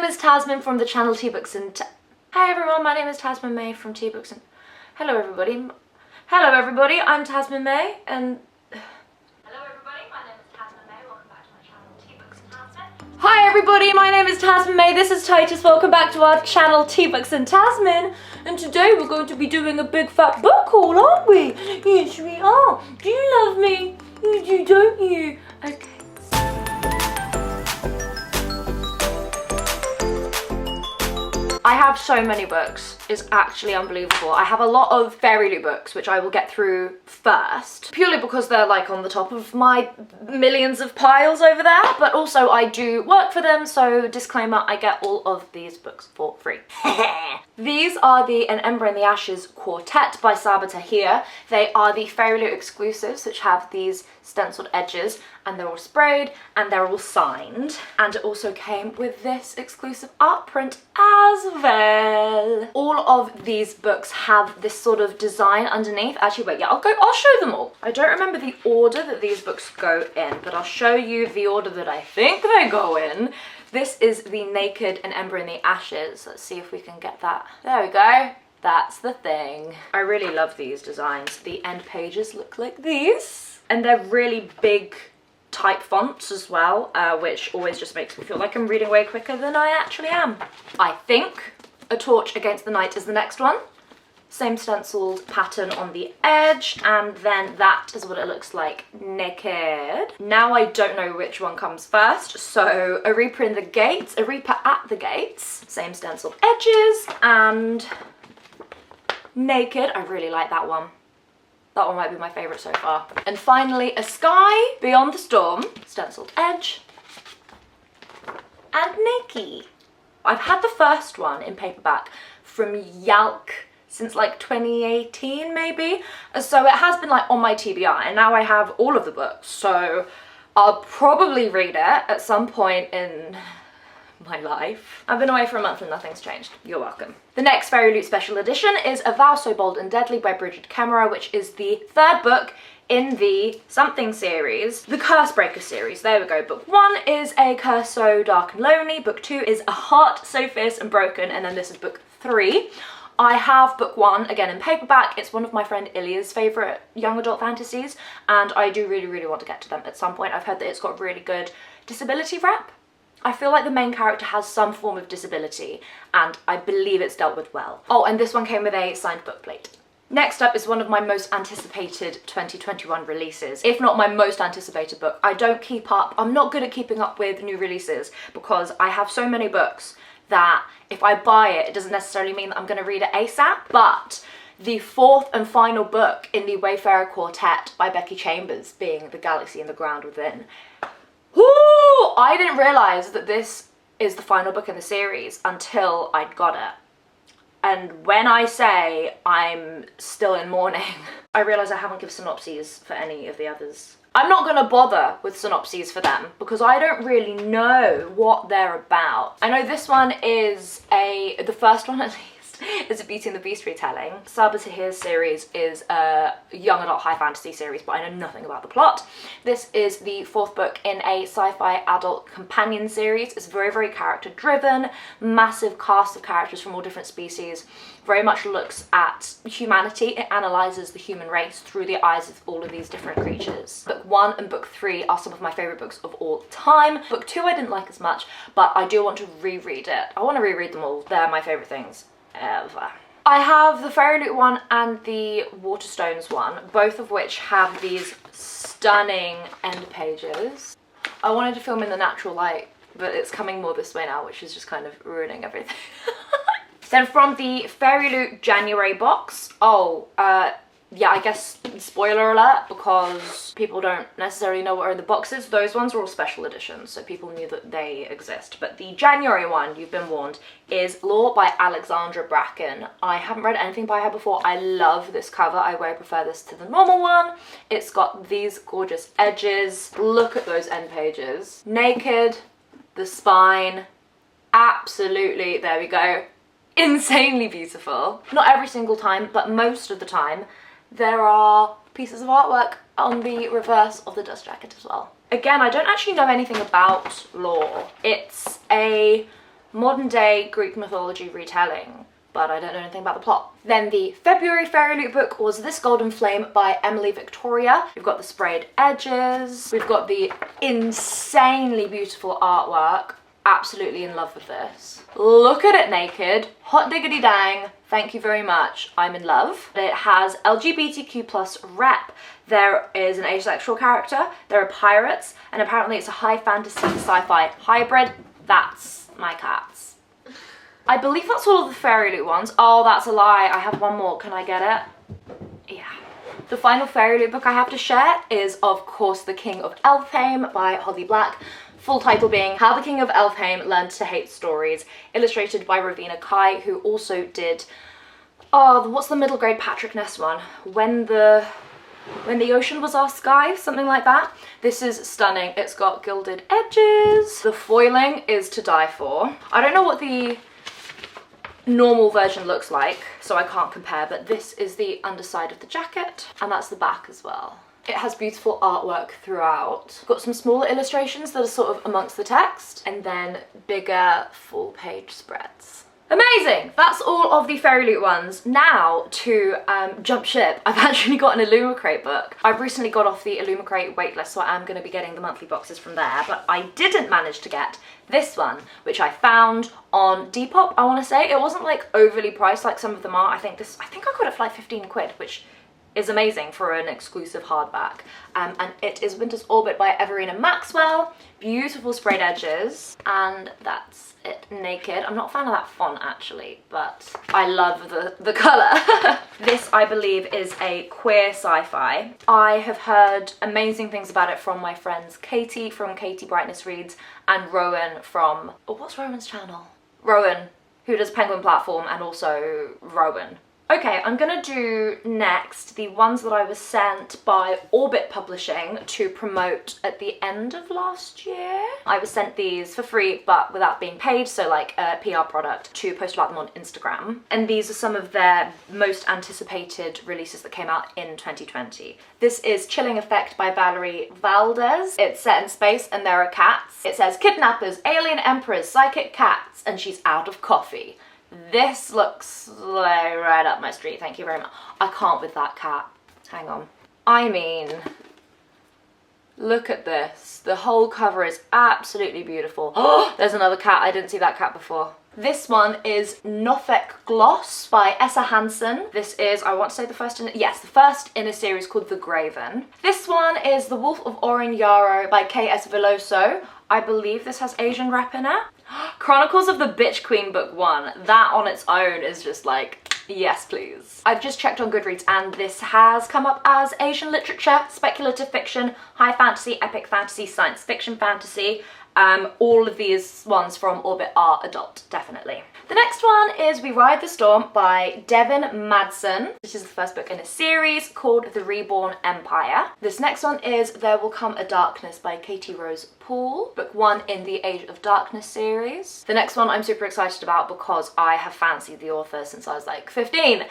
name is Tazmyn from the channel Hi everyone, my name is tazmyn-may from TeaBooks and... Hello everybody, I'm tazmyn-may and... Hello everybody, my name is tazmyn-may, welcome back to my channel TeaBooksAndTazmyn. Hi everybody, my name is tazmyn-may, this is Titus, welcome back to our channel TeaBooksAndTazmyn. And today we're going to be doing a big fat book haul, aren't we? Yes we are. Do you love me? You do, don't you? Okay. I have so many books, it's actually unbelievable. I have a lot of Fairyloot books, which I will get through first, purely because they're like on the top of my millions of piles over there, but also I do work for them, so disclaimer, I get all of these books for free. These are the An Ember in the Ashes quartet by Sabaa Tahir. They are the Fairyloot exclusives, which have these stenciled edges, and they're all sprayed and they're all signed, and it also came with this exclusive art print as well. All of these books have this sort of design underneath. Actually wait, yeah, I'll show them all. I don't remember the order that these books go in, but I'll show you the order that I think they go in. This is the Naked An Ember in the Ashes. Let's see if we can get that. There we go. That's the thing. I really love these designs. The end pages look like these, and they're really big type fonts as well, which always just makes me feel like I'm reading way quicker than I actually am. I think A Torch Against the Night is the next one. Same stenciled pattern on the edge, and then that is what it looks like naked. Now I don't know which one comes first, so A Reaper in the Gates, A Reaper at the Gates, same stenciled edges, and Naked. I really like that one. That one might be my favourite so far. And finally, A Sky Beyond the Storm, stenciled edge, and Nikki. I've had the first one in paperback from Yalk since like 2018 maybe. So it has been like on my TBR, and now I have all of the books. So I'll probably read it at some point in my life. I've been away for a month and nothing's changed. You're welcome. The next Fairyloot special edition is A Vow So Bold and Deadly by Bridget Kemmerer, which is the third book in the something series, the Cursebreaker series. There we go. Book 1 is A Curse So Dark and Lonely. Book 2 is A Heart So Fierce and Broken, and then this is book 3. I have book 1 again in paperback. It's one of my friend Ilja's favourite young adult fantasies, and I do really want to get to them at some point. I've heard that it's got really good disability rep. I feel like the main character has some form of disability, and I believe it's dealt with well. Oh, and this one came with a signed book plate. Next up is one of my most anticipated 2021 releases, if not my most anticipated book. I don't keep up, I'm not good at keeping up with new releases because I have so many books that if I buy it, it doesn't necessarily mean that I'm going to read it ASAP, but the fourth and final book in the Wayfarer quartet by Becky Chambers, being The Galaxy and the Ground Within. Woo! I didn't realise that this is the final book in the series until I'd got it. And when I say I'm still in mourning, I realise I haven't given synopses for any of the others. I'm not going to bother with synopses for them because I don't really know what they're about. I know this one is the first one at least, is a Beauty and the Beast retelling. Sabaa Tahir's series is a young adult high fantasy series, but I know nothing about the plot. This is the fourth book in a sci-fi adult companion series. It's very character driven, massive cast of characters from all different species, very much looks at humanity. It analyses the human race through the eyes of all of these different creatures. Book 1 and book 3 are some of my favourite books of all time. Book 2 I didn't like as much, but I do want to reread it. I want to reread them all. They're my favourite things ever. I have the Fairyloot one and the Waterstones one, both of which have these stunning end pages. I wanted to film in the natural light, but it's coming more this way now, which is just kind of ruining everything. Then from the Fairyloot January box, yeah, I guess spoiler alert, because people don't necessarily know what are in the boxes. Those ones are all special editions, so people knew that they exist. But the January one, you've been warned, is Law by Alexandra Bracken. I haven't read anything by her before. I love this cover. I way prefer this to the normal one. It's got these gorgeous edges. Look at those end pages. Naked, the spine, absolutely, there we go, insanely beautiful. Not every single time, but most of the time, there are pieces of artwork on the reverse of the dust jacket as well. Again, I don't actually know anything about Law. It's a modern day Greek mythology retelling, but I don't know anything about the plot. Then the February Fairyloot book was This Golden Flame by Emily Victoria. We've got the sprayed edges, we've got the insanely beautiful artwork. Absolutely in love with this. Look at it naked. Hot diggity dang. Thank you very much. I'm in love. It has LGBTQ+ rep. There is an asexual character, there are pirates, and apparently it's a high fantasy sci-fi hybrid. That's my cats. I believe that's all of the Fairyloot ones. Oh, that's a lie. I have one more. Can I get it? Yeah. The final Fairyloot book I have to share is, of course, The King of Elfhame by Holly Black. Full title being How the King of Elfhame Learned to Hate Stories, illustrated by Ravina Kai, who also did, oh, what's the middle grade Patrick Ness one? When the Ocean Was Our Sky, something like that. This is stunning. It's got gilded edges. The foiling is to die for. I don't know what the normal version looks like, so I can't compare, but this is the underside of the jacket, and that's the back as well. It has beautiful artwork throughout. Got some smaller illustrations that are sort of amongst the text, and then bigger full page spreads. Amazing! That's all of the Fairyloot ones. Now to jump ship, I've actually got an Illumicrate book. I've recently got off the Illumicrate waitlist, so I am going to be getting the monthly boxes from there, but I didn't manage to get this one, which I found on Depop, I want to say. It wasn't like overly priced like some of them are. I think I got it for like 15 quid, which is amazing for an exclusive hardback. And it is Winter's Orbit by Everina Maxwell. Beautiful sprayed edges, and that's it naked. I'm not a fan of that font actually, but I love the colour. This, I believe, is a queer sci-fi. I have heard amazing things about it from my friends Katy from Katy Brightness Reads and Rowan from, oh, what's Rowan's channel? Rowan, who does Penguin Platform, and also Rowan. Okay, I'm gonna do next the ones that I was sent by Orbit Publishing to promote at the end of last year. I was sent these for free, but without being paid, so like a PR product, to post about them on Instagram. And these are some of their most anticipated releases that came out in 2020. This is Chilling Effect by Valerie Valdez. It's set in space and there are cats. It says kidnappers, alien emperors, psychic cats, and she's out of coffee. This looks like right up my street, thank you very much. I can't with that cat. Hang on. I mean, look at this. The whole cover is absolutely beautiful. Oh, there's another cat. I didn't see that cat before. This one is Nothek Gloss by Essa Hansen. This is, I want to say the first in a series called The Graven. This one is The Wolf of Orin Yaro by K.S. Veloso. I believe this has Asian rep in it. Chronicles of the Bitch Queen Book 1. That on its own is just like, yes please. I've just checked on Goodreads and this has come up as Asian literature, speculative fiction, high fantasy, epic fantasy, science fiction fantasy. All of these ones from Orbit are adult, definitely. The next one is We Ride the Storm by Devin Madsen. This is the first book in a series called The Reborn Empire. This next one is There Will Come a Darkness by Katie Rose Poole, book 1 in the Age of Darkness series. The next one I'm super excited about because I have fancied the author since I was like 15.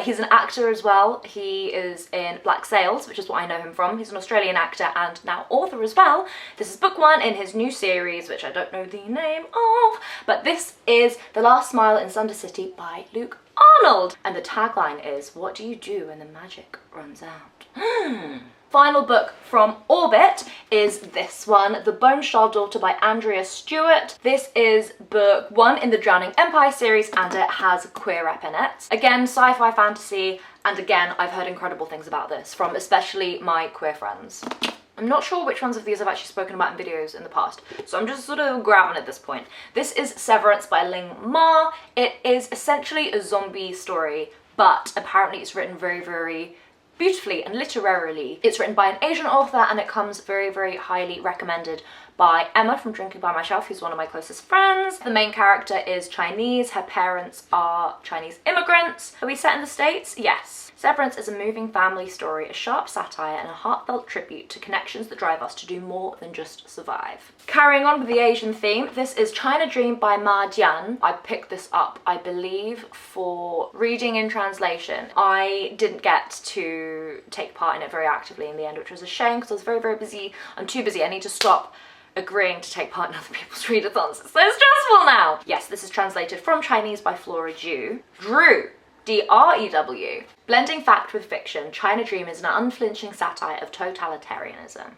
He's an actor as well. He is in Black Sails, which is what I know him from. He's an Australian actor and now author as well. This is book 1 in his new series, which I don't know the name of, but this is The Last Smile in Sunder City by Luke Arnold. And the tagline is, what do you do when the magic runs out? Final book from Orbit is this one, The Bone Shard Daughter by Andrea Stewart. This is book 1 in the Drowning Empire series and it has queer rep in it. Again, sci-fi fantasy, and again, I've heard incredible things about this from especially my queer friends. I'm not sure which ones of these I've actually spoken about in videos in the past, so I'm just sort of grabbing at this point. This is Severance by Ling Ma. It is essentially a zombie story, but apparently it's written very, very beautifully and literarily. It's written by an Asian author and it comes very, very highly recommended by Emma from Drinking by My Shelf, who's one of my closest friends. The main character is Chinese. Her parents are Chinese immigrants. Are we set in the States? Yes. Severance is a moving family story, a sharp satire and a heartfelt tribute to connections that drive us to do more than just survive. Carrying on with the Asian theme, this is China Dream by Ma Dian. I picked this up, I believe, for reading in translation. I didn't get to take part in it very actively in the end, which was a shame because I was very, very busy. I'm too busy. I need to stop agreeing to take part in other people's readathons. It's so stressful now. Yes, this is translated from Chinese by Flora Drew. D-R-E-W. Blending fact with fiction, China Dream is an unflinching satire of totalitarianism.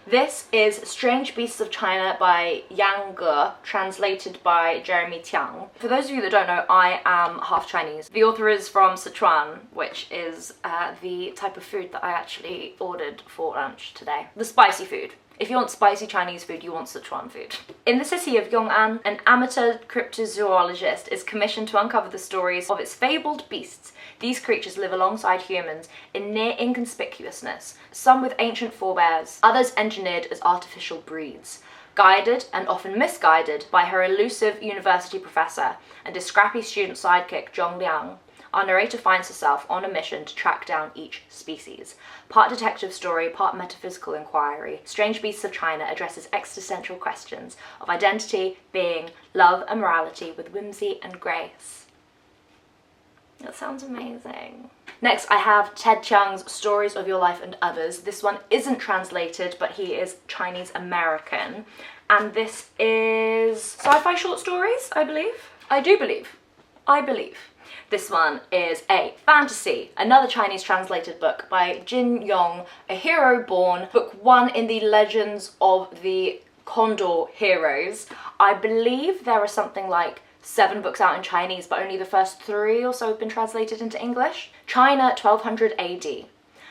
This is Strange Beasts of China by Yang Ge, translated by Jeremy Tiang. For those of you that don't know, I am half Chinese. The author is from Sichuan, which is the type of food that I actually ordered for lunch today. The spicy food. If you want spicy Chinese food, you want Sichuan food. In the city of Yong'an, an amateur cryptozoologist is commissioned to uncover the stories of its fabled beasts. These creatures live alongside humans in near inconspicuousness, some with ancient forebears, others engineered as artificial breeds. Guided, and often misguided, by her elusive university professor and his scrappy student sidekick Zhong Liang, our narrator finds herself on a mission to track down each species. Part detective story, part metaphysical inquiry, Strange Beasts of China addresses existential questions of identity, being, love and morality with whimsy and grace. That sounds amazing. Next, I have Ted Chiang's Stories of Your Life and Others. This one isn't translated, but he is Chinese American. And this is sci-fi short stories, I believe. I believe. This one is a fantasy, another Chinese translated book by Jin Yong, A Hero Born, book 1 in the Legends of the Condor Heroes. I believe there are something like 7 books out in Chinese, but only the first 3 or so have been translated into English. China, 1200 AD.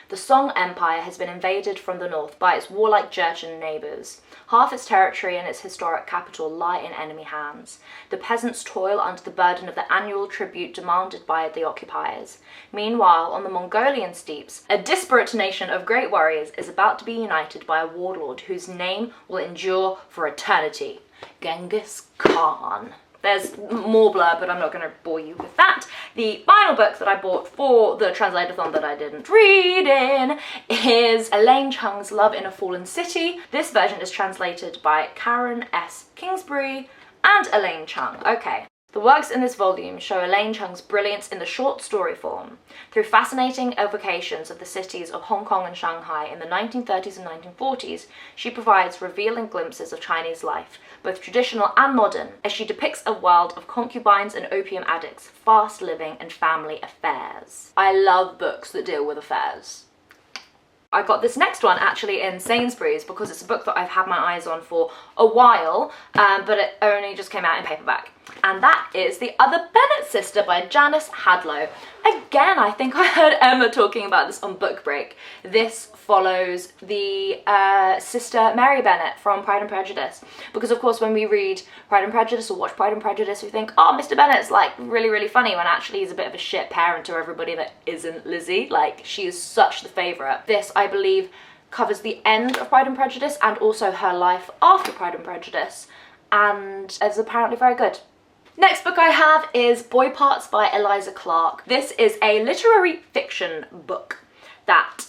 The Song Empire has been invaded from the north by its warlike Jurchen neighbours. Half its territory and its historic capital lie in enemy hands. The peasants toil under the burden of the annual tribute demanded by the occupiers. Meanwhile, on the Mongolian steppes, a disparate nation of great warriors is about to be united by a warlord whose name will endure for eternity. Genghis Khan. There's more blurb, but I'm not going to bore you with that. The final book that I bought for the translate-a-thon that I didn't read in is Eileen Chang's Love in a Fallen City. This version is translated by Karen S. Kingsbury and Eileen Chang. Okay. The works in this volume show Eileen Chang's brilliance in the short story form. Through fascinating evocations of the cities of Hong Kong and Shanghai in the 1930s and 1940s, she provides revealing glimpses of Chinese life, both traditional and modern, as she depicts a world of concubines and opium addicts, fast living and family affairs. I love books that deal with affairs. I got this next one actually in Sainsbury's because it's a book that I've had my eyes on for a while, but it only just came out in paperback. And that is The Other Bennet Sister by Janice Hadlow. Again, I think I heard Emma talking about this on Book Break. This follows the sister Mary Bennet from Pride and Prejudice. Because of course when we read Pride and Prejudice or watch Pride and Prejudice, we think, oh, Mr. Bennet's like really, really funny, when actually he's a bit of a shit parent to everybody that isn't Lizzie. Like, she is such the favourite. This, I believe, covers the end of Pride and Prejudice and also her life after Pride and Prejudice, and is apparently very good. Next book I have is Boy Parts by Eliza Clark. This is a literary fiction book that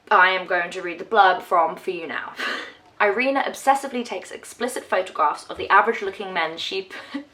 I am going to read the blurb from for you now. Irina obsessively takes explicit photographs of the average-looking men she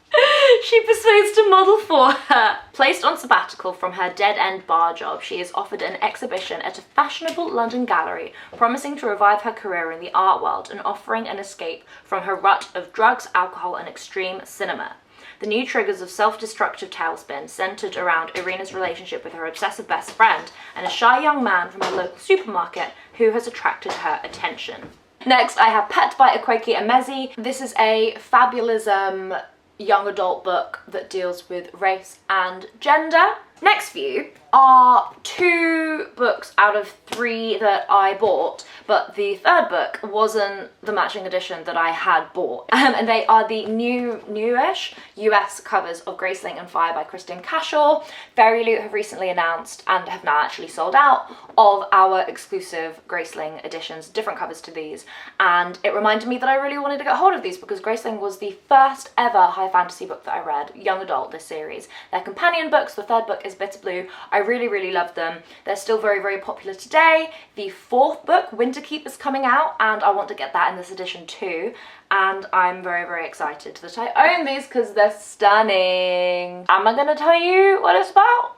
persuades to model for her. Placed on sabbatical from her dead-end bar job, she is offered an exhibition at a fashionable London gallery, promising to revive her career in the art world and offering an escape from her rut of drugs, alcohol, and extreme cinema. The new triggers of self-destructive tailspin centered around Irina's relationship with her obsessive best friend and a shy young man from her local supermarket who has attracted her attention. Next, I have Pet by Akwaeke Emezi. This is a fabulism young adult book that deals with race and gender. Next few are 2 books out of 3 that I bought, but the 3rd book wasn't the matching edition that I had bought. And they are the newish US covers of Graceling and Fire by Kristen Cashel. Fairyloot have recently announced, and have now actually sold out, of our exclusive Graceling editions, different covers to these. And it reminded me that I really wanted to get hold of these because Graceling was the first ever high fantasy book that I read, young adult, this series. They're companion books. The 3rd book is Bitter Blue. I really, really love them. They're still very, very popular today. The 4th book, Winterkeep, is coming out, and I want to get that in this edition too. And I'm very, very excited that I own these because they're stunning. Am I going to tell you what it's about?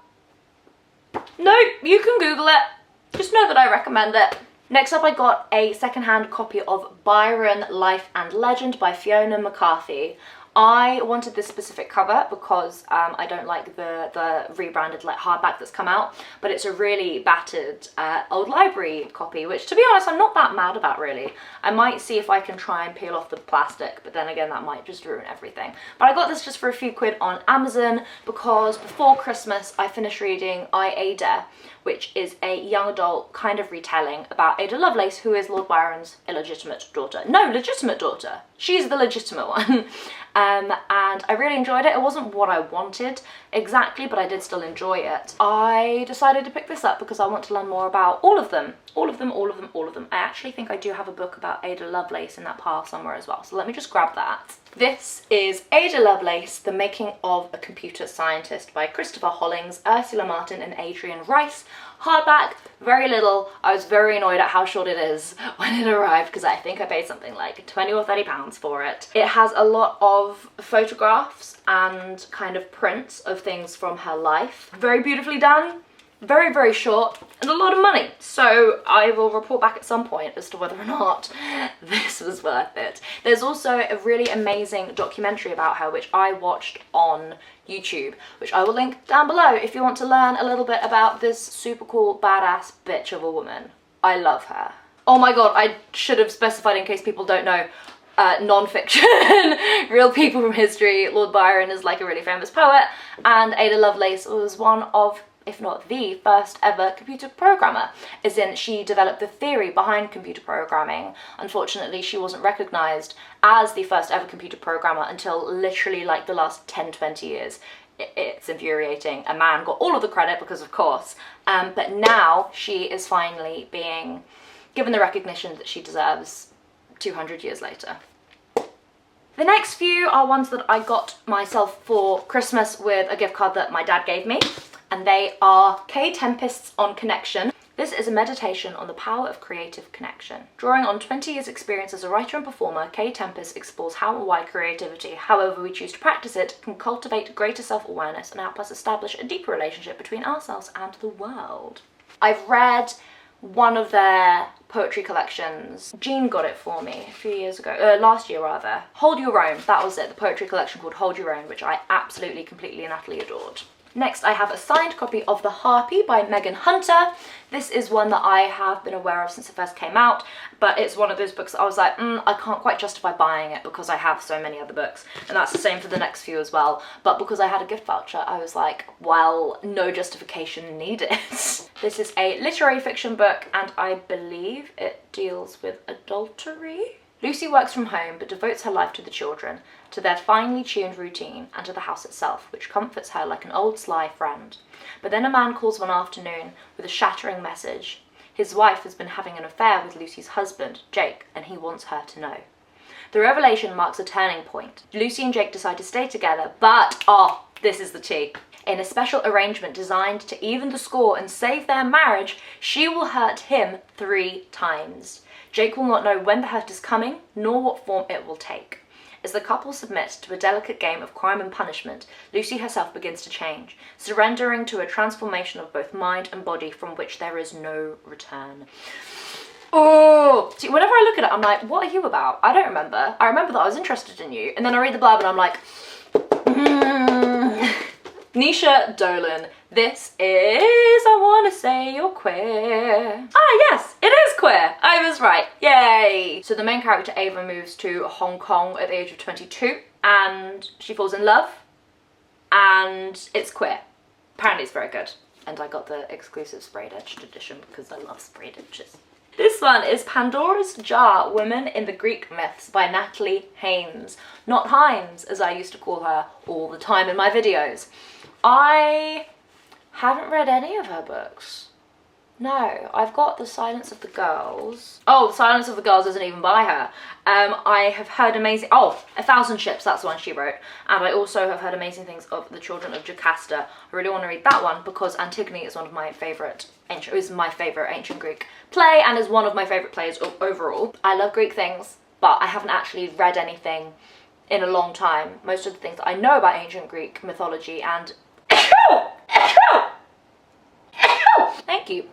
No, you can Google it. Just know that I recommend it. Next up, I got a secondhand copy of Byron, Life and Legend by Fiona McCarthy. I wanted this specific cover because I don't like the rebranded like hardback that's come out, but it's a really battered old library copy, which to be honest I'm not that mad about really. I might see if I can try and peel off the plastic, but then again that might just ruin everything. But I got this just for a few quid on Amazon because before Christmas I finished reading I, Ada, which is a young adult kind of retelling about Ada Lovelace, who is Lord Byron's illegitimate daughter. No, legitimate daughter. She's the legitimate one. And I really enjoyed it. It wasn't what I wanted exactly, but I did still enjoy it. I decided to pick this up because I want to learn more about all of them. All of them, all of them, all of them. I actually think I do have a book about Ada Lovelace in that pile somewhere as well, so let me just grab that. This is Ada Lovelace, The Making of a Computer Scientist by Christopher Hollings, Ursula Martin and Adrian Rice. Hardback, very little. I was very annoyed at how short it is when it arrived because I think I paid something like 20 or 30 pounds for it. It has a lot of photographs and kind of prints of things from her life. Very beautifully done. Very, very short and a lot of money. So I will report back at some point as to whether or not this was worth it. There's also a really amazing documentary about her which I watched on YouTube, which I will link down below if you want to learn a little bit about this super cool badass bitch of a woman. I love her. Oh my god, I should have specified in case people don't know. Non-fiction, real people from history. Lord Byron is like a really famous poet, and Ada Lovelace was one of, if not the first ever computer programmer, as in she developed the theory behind computer programming. Unfortunately, she wasn't recognised as the first ever computer programmer until literally like the last 10-20 years. It's infuriating. A man got all of the credit because of course, but now she is finally being given the recognition that she deserves 200 years later. The next few are ones that I got myself for Christmas with a gift card that my dad gave me. And they are K. Tempest's On Connection. This is a meditation on the power of creative connection. Drawing on 20 years experience as a writer and performer, K. Tempest explores how and why creativity, however we choose to practice it, can cultivate greater self-awareness and help us establish a deeper relationship between ourselves and the world. I've read one of their poetry collections. Jean got it for me a few years ago, last year rather. Hold Your Own, that was it, the poetry collection called Hold Your Own, which I absolutely, completely and utterly adored. Next, I have a signed copy of The Harpy by Megan Hunter. This is one that I have been aware of since it first came out, but it's one of those books that I was like, I can't quite justify buying it because I have so many other books, and that's the same for the next few as well. But because I had a gift voucher, I was like, well, no justification needed. This is a literary fiction book, and I believe it deals with adultery. Lucy works from home but devotes her life to the children, to their finely tuned routine, and to the house itself, which comforts her like an old sly friend. But then a man calls one afternoon with a shattering message. His wife has been having an affair with Lucy's husband, Jake, and he wants her to know. The revelation marks a turning point. Lucy and Jake decide to stay together, but, this is the tea. In a special arrangement designed to even the score and save their marriage, she will hurt him 3 times. Jake will not know when the hurt is coming, nor what form it will take. As the couple submit to a delicate game of crime and punishment, Lucy herself begins to change, surrendering to a transformation of both mind and body from which there is no return. Oh! See, whenever I look at it, I'm like, what are you about? I don't remember. I remember that I was interested in you, and then I read the blurb and I'm like, Nisha Dolan. This is I Wanna Say You're Queer. Ah, yes, it is queer. I was right. Yay. So the main character, Ava, moves to Hong Kong at the age of 22 and she falls in love and it's queer. Apparently it's very good. And I got the exclusive sprayed edged edition because I love sprayed edges. This one is Pandora's Jar, Women in the Greek Myths by Natalie Haynes. Not Hines, as I used to call her all the time in my videos. I haven't read any of her books. No, I've got The Silence of the Girls. Oh, The Silence of the Girls isn't even by her. I have heard amazing... Oh, 1,000 Ships, that's the one she wrote. And I also have heard amazing things of The Children of Jocasta. I really want to read that one because Antigone is one of my favourite ancient Greek play and is one of my favourite plays overall. I love Greek things, but I haven't actually read anything in a long time. Most of the things that I know about ancient Greek mythology and... Thank you.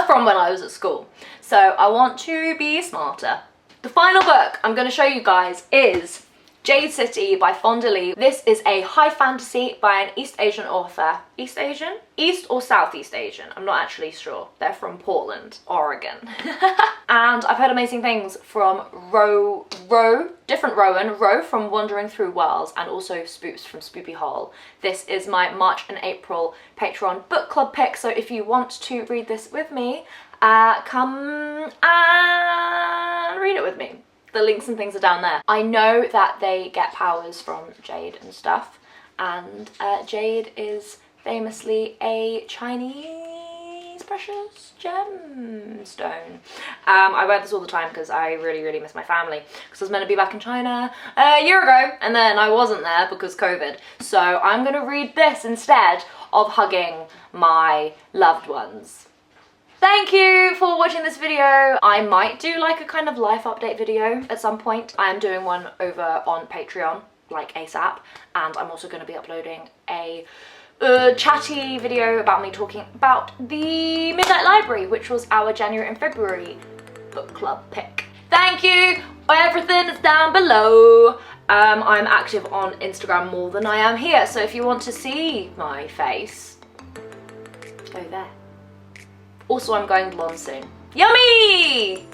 from when I was at school. So I want to be smarter. The final book I'm going to show you guys is Jade City by Fonda Lee. This is a high fantasy by an East Asian author. East Asian? East or Southeast Asian? I'm not actually sure. They're from Portland, Oregon. And I've heard amazing things from Rowan from Wandering Through Worlds, and also Spoops from SpoopyHol. This is my March and April Patreon book club pick, so if you want to read this with me, come and read it with me. The links and things are down there. I know that they get powers from Jade and stuff, and Jade is famously a Chinese precious gemstone. I wear this all the time because I really miss my family, because I was meant to be back in China a year ago and then I wasn't there because COVID. So I'm gonna read this instead of hugging my loved ones. Thank you for watching this video. I might do like a kind of life update video at some point. I am doing one over on Patreon, like ASAP, and I'm also going to be uploading a chatty video about me talking about the Midnight Library, which was our January and February book club pick. Thank you! Everything is down below. I'm active on Instagram more than I am here, so if you want to see my face, go there. Also, I'm going blonde soon. Yummy!